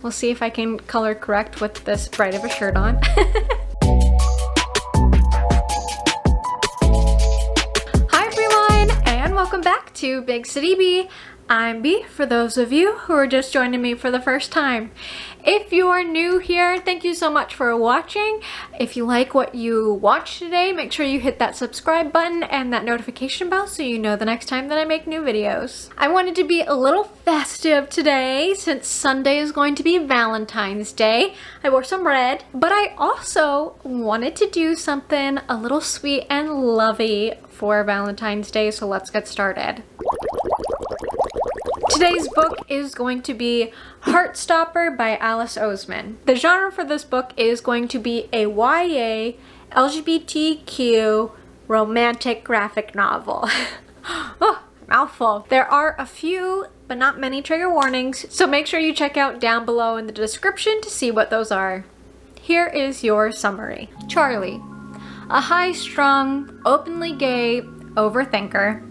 We'll see if I can color correct with this bright of a shirt on. Hi everyone, and welcome back to Big City B. I'm B, for those of you who are just joining me for the first time. If you are new here, thank you so much for watching. If you like what you watched today, make sure you hit that subscribe button and that notification bell so you know the next time that I make new videos. I wanted to be a little festive today since Sunday is going to be Valentine's Day. I wore some red, but I also wanted to do something a little sweet and lovey for Valentine's Day, so let's get started. Today's book is going to be Heartstopper by Alice Oseman. The genre for this book is going to be a YA LGBTQ romantic graphic novel. Oh, mouthful. There are a few, but not many trigger warnings, so make sure you check out down below in the description to see what those are. Here is your summary. Charlie, a high-strung, openly gay overthinker,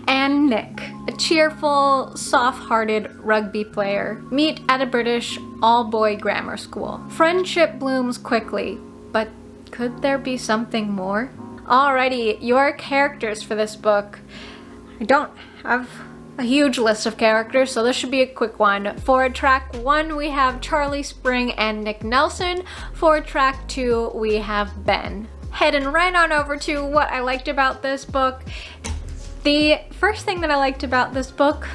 and Nick, a cheerful, soft-hearted rugby player, meet at a British all-boy grammar school. Friendship blooms quickly, but could there be something more? Alrighty, your characters for this book. I don't have a huge list of characters, so this should be a quick one. For track 1, we have Charlie Spring and Nick Nelson. For track 2, we have Ben. Heading right on over to what I liked about this book. The first thing that I liked about this book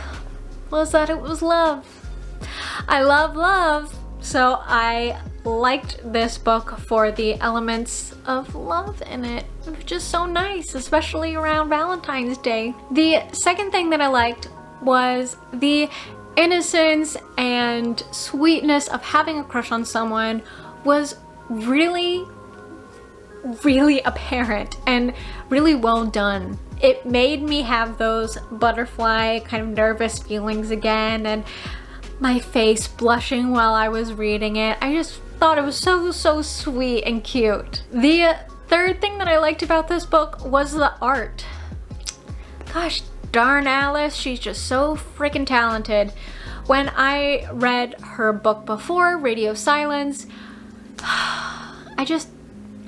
was that it was love. I love love, so I liked this book for the elements of love in it. It was just so nice, especially around Valentine's Day. The second thing that I liked was the innocence and sweetness of having a crush on someone was really apparent and really well done. It made me have those butterfly kind of nervous feelings again, and my face blushing while I was reading it. I just thought it was so sweet and cute. The third thing that I liked about this book was the art. Gosh darn Alice, she's just so freaking talented. When I read her book before, Radio Silence,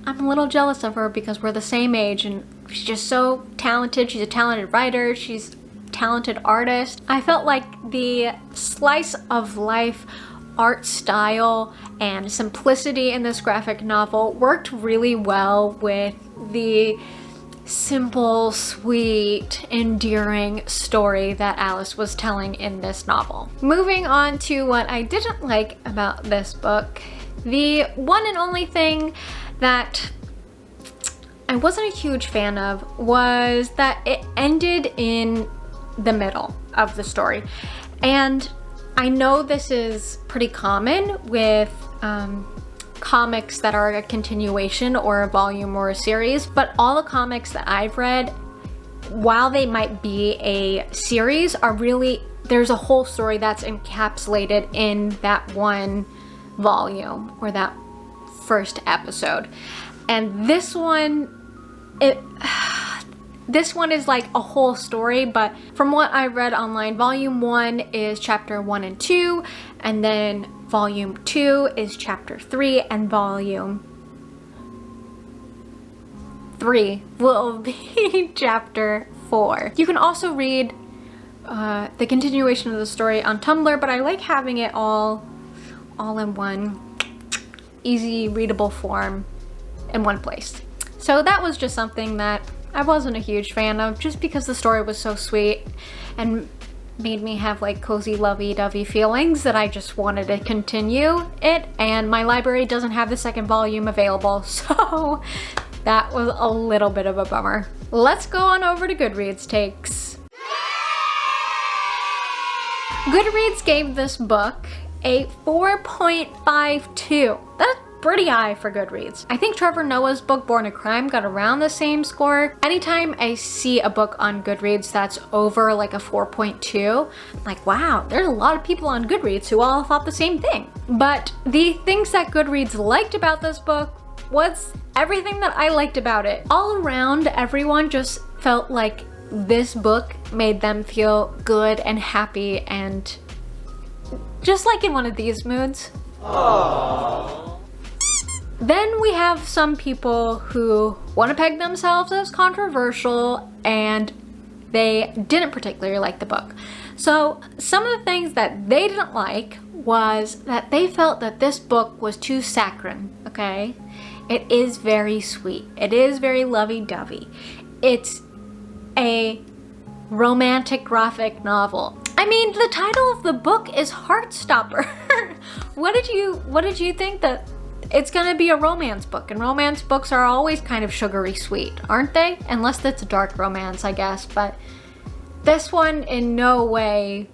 I'm a little jealous of her because we're the same age and she's just so talented. She's a talented writer, she's a talented artist. I felt like the slice of life art style and simplicity in this graphic novel worked really well with the simple, sweet, endearing story that Alice was telling in this novel. Moving on to what I didn't like about this book, the one and only thing that I wasn't a huge fan of was that it ended in the middle of the story. And I know this is pretty common with comics that are a continuation or a volume or a series, but all the comics that I've read, while they might be a series, are really, there's a whole story that's encapsulated in that one volume or that first episode. And this one, this one is like a whole story, but from what I read online, volume 1 is chapter 1 and 2, and then volume 2 is chapter 3, and volume 3 will be chapter 4. You can also read the continuation of the story on Tumblr, but I like having it all in one easy readable form in one place. So that was just something that I wasn't a huge fan of, just because the story was so sweet and made me have like cozy lovey-dovey feelings that I just wanted to continue it, and my library doesn't have the second volume available, so that was a little bit of a bummer. Let's go on over to Goodreads takes. Goodreads gave this book a 4.52. That's pretty high for Goodreads. I think Trevor Noah's book Born a Crime got around the same score. Anytime I see a book on Goodreads that's over like a 4.2, I'm like, wow, there's a lot of people on Goodreads who all thought the same thing. But the things that Goodreads liked about this book was everything that I liked about it. All around, everyone just felt like this book made them feel good and happy and just like in one of these moods. Aww. Then we have some people who want to peg themselves as controversial and they didn't particularly like the book. So some of the things that they didn't like was that they felt that this book was too saccharine, okay? It is very sweet. It is very lovey-dovey. It's a romantic graphic novel. I mean, the title of the book is Heartstopper. What did you think that it's gonna be a romance book? And romance books are always kind of sugary sweet, aren't they? Unless it's a dark romance, I guess, but this one in no way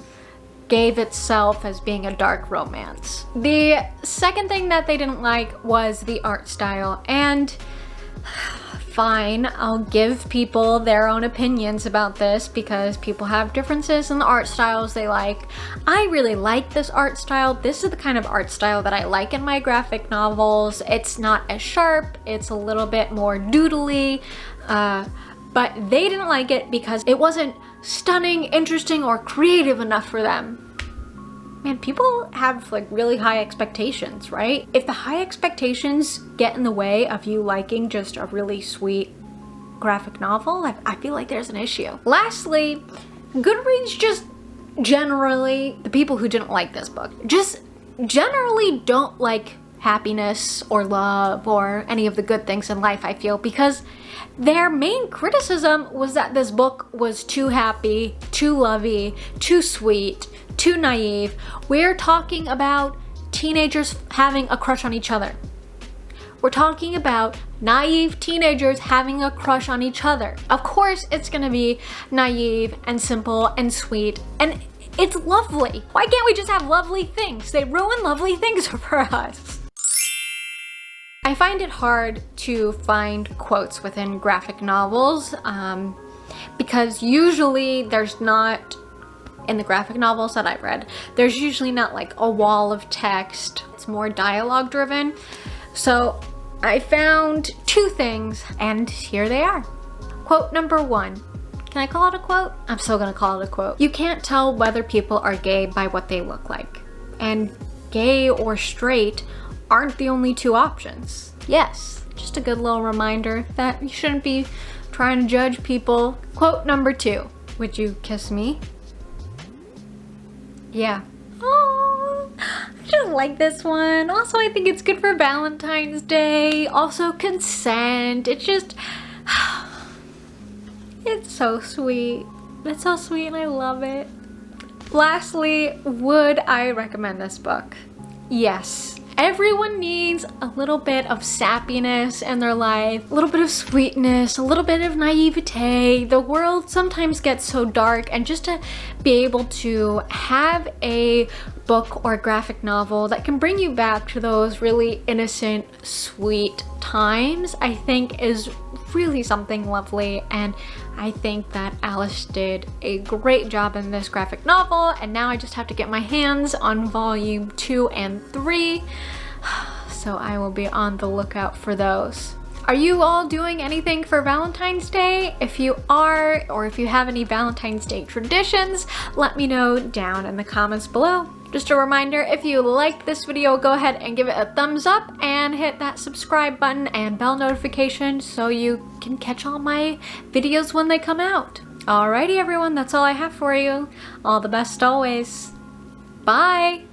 gave itself as being a dark romance. The second thing that they didn't like was the art style, and fine, I'll give people their own opinions about this because people have differences in the art styles they like. I really like this art style. This is the kind of art style that I like in my graphic novels. It's not as sharp, it's a little bit more doodly, but they didn't like it because it wasn't stunning, interesting, or creative enough for them. Man, people have like really high expectations, right? If the high expectations get in the way of you liking just a really sweet graphic novel, I feel like there's an issue. Lastly, Goodreads just generally, the people who didn't like this book, just generally don't like happiness or love or any of the good things in life, I feel, because their main criticism was that this book was too happy, too lovey, too sweet, too naive. We're talking about teenagers having a crush on each other. We're talking about naive teenagers having a crush on each other. Of course it's gonna be naive and simple and sweet, and it's lovely. Why can't we just have lovely things? They ruin lovely things for us. I find it hard to find quotes within graphic novels because usually there's not, in the graphic novels that I've read, there's usually not like a wall of text. It's more dialogue driven. So I found two things and here they are. Quote number 1. Can I call it a quote? I'm still gonna call it a quote. You can't tell whether people are gay by what they look like. And gay or straight aren't the only two options. Yes, just a good little reminder that you shouldn't be trying to judge people. Quote number 2. Would you kiss me? Yeah. Oh, I just like this one. Also, I think it's good for Valentine's Day. Also, consent. It's just, it's so sweet. It's so sweet and I love it. Lastly, would I recommend this book? Yes. Everyone needs a little bit of sappiness in their life, a little bit of sweetness, a little bit of naivete. The world sometimes gets so dark, and just to be able to have a book or graphic novel that can bring you back to those really innocent, sweet times, I think is really something lovely. And I think that Alice did a great job in this graphic novel, and now I just have to get my hands on volume 2 and 3, so I will be on the lookout for those. Are you all doing anything for Valentine's Day? If you are, or if you have any Valentine's Day traditions, let me know down in the comments below. Just a reminder, if you liked this video, go ahead and give it a thumbs up and hit that subscribe button and bell notification so you can catch all my videos when they come out. Alrighty everyone, that's all I have for you. All the best always. Bye!